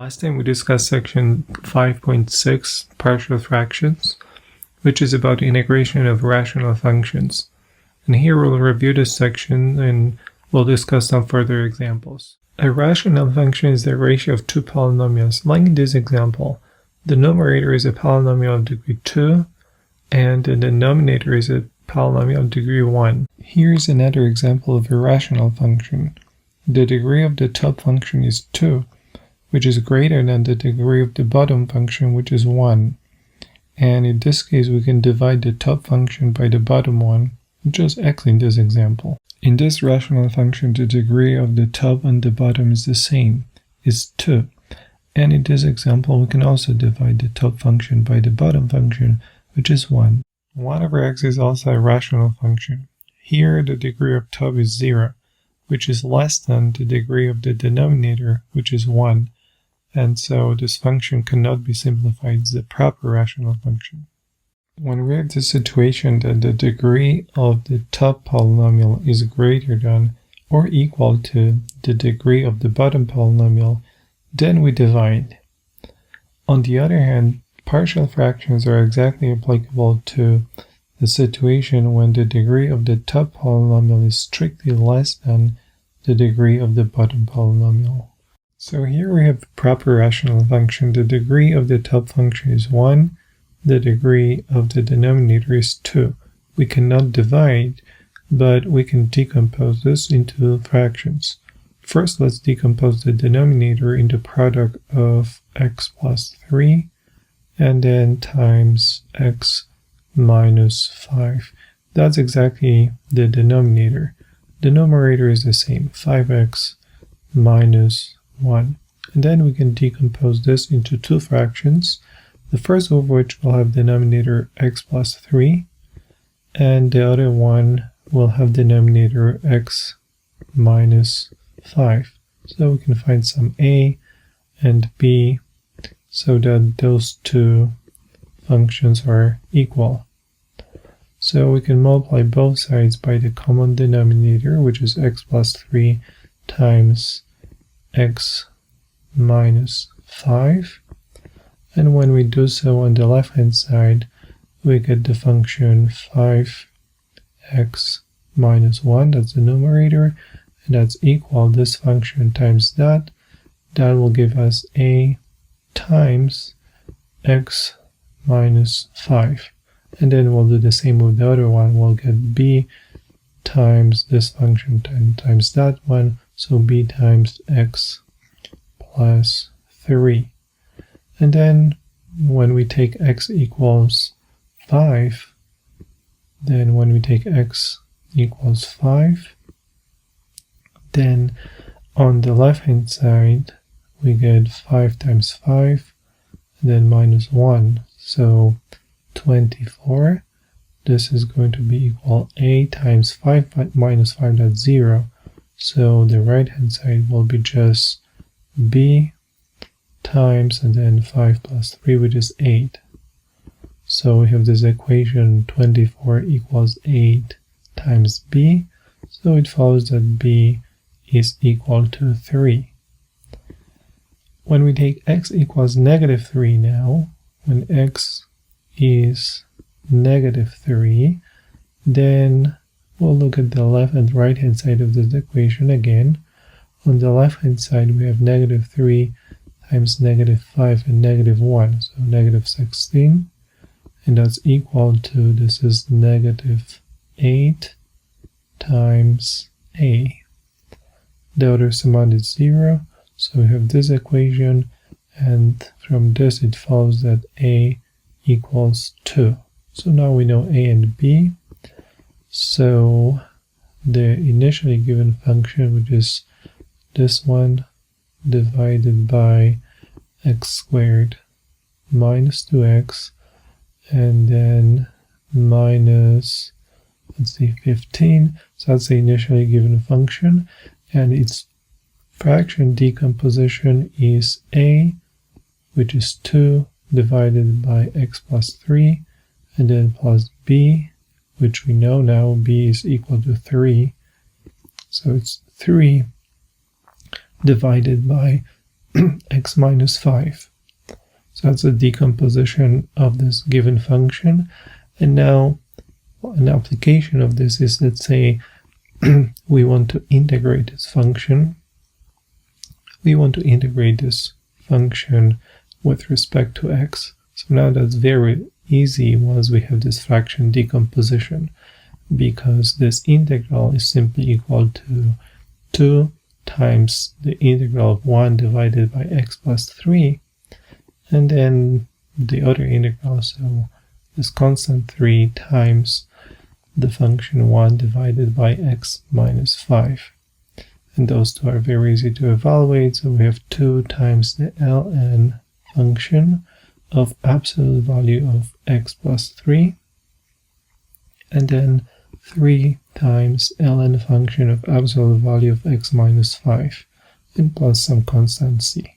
Last time we discussed section 5.6, partial fractions, which is about integration of rational functions. And here we'll review this section and we'll discuss some further examples. A rational function is the ratio of two polynomials. Like in this example, the numerator is a polynomial of degree 2 and the denominator is a polynomial of degree 1. Here's another example of a rational function. The degree of the top function is 2. Which is greater than the degree of the bottom function, which is 1. And in this case, we can divide the top function by the bottom one, just x in this example. In this rational function, the degree of the top and the bottom is the same, is 2. And in this example, we can also divide the top function by the bottom function, which is 1. 1 over x is also a rational function. Here, the degree of top is 0, which is less than the degree of the denominator, which is 1. And so this function cannot be simplified as a proper rational function. When we have the situation that the degree of the top polynomial is greater than or equal to the degree of the bottom polynomial, then we divide. On the other hand, partial fractions are exactly applicable to the situation when the degree of the top polynomial is strictly less than the degree of the bottom polynomial. So here we have a proper rational function. The degree of the top function is 1. The degree of the denominator is 2. We cannot divide, but we can decompose this into fractions. First, let's decompose the denominator into product of x plus 3 and then times x minus 5. That's exactly the denominator. The numerator is the same, 5x minus 1. And then we can decompose this into two fractions, the first of which will have denominator x plus 3, and the other one will have denominator x minus 5. So we can find some a and b so that those two functions are equal. So we can multiply both sides by the common denominator, which is x plus 3 times x minus 5, and when we do so on the left hand side we get the function 5x minus 1, that's the numerator, and that's equal this function times that will give us a times x minus 5, and then we'll do the same with the other one. We'll get b times this function times that one, so b times x plus 3. And then when we take x equals 5, then on the left hand side we get 5 times 5 and then minus 1, so 24. This is going to be equal a times 5 minus 5, that's 0. So the right hand side will be just b times and then 5 plus 3, which is 8. So we have this equation 24 equals 8 times b. So it follows that b is equal to 3. When we take x equals negative 3 now, when x is negative 3, then we'll look at the left and right hand side of this equation again. On the left hand side we have negative 3 times negative 5 and negative 1, so negative 16, and that's equal to, this is negative 8 times a. The other summand is 0, so we have this equation, and from this it follows that a equals 2. So now we know a and b. So the initially given function, which is this one divided by x squared minus 2x, and then minus, let's see, 15. So that's the initially given function, and its fraction decomposition is a, which is 2 divided by x plus 3, and then plus b, which we know now b is equal to 3. So it's 3 divided by x minus 5. So that's a decomposition of this given function. And now an application of this is, let's say, we want to integrate this function. We want to integrate this function with respect to x. So now that's very easy once we have this fraction decomposition, because this integral is simply equal to 2 times the integral of 1 divided by x plus 3, and then the other integral, so this constant 3 times the function 1 divided by x minus 5. And those two are very easy to evaluate, so we have 2 times the ln function of absolute value of x plus 3, and then 3 times ln function of absolute value of x minus 5, and plus some constant c.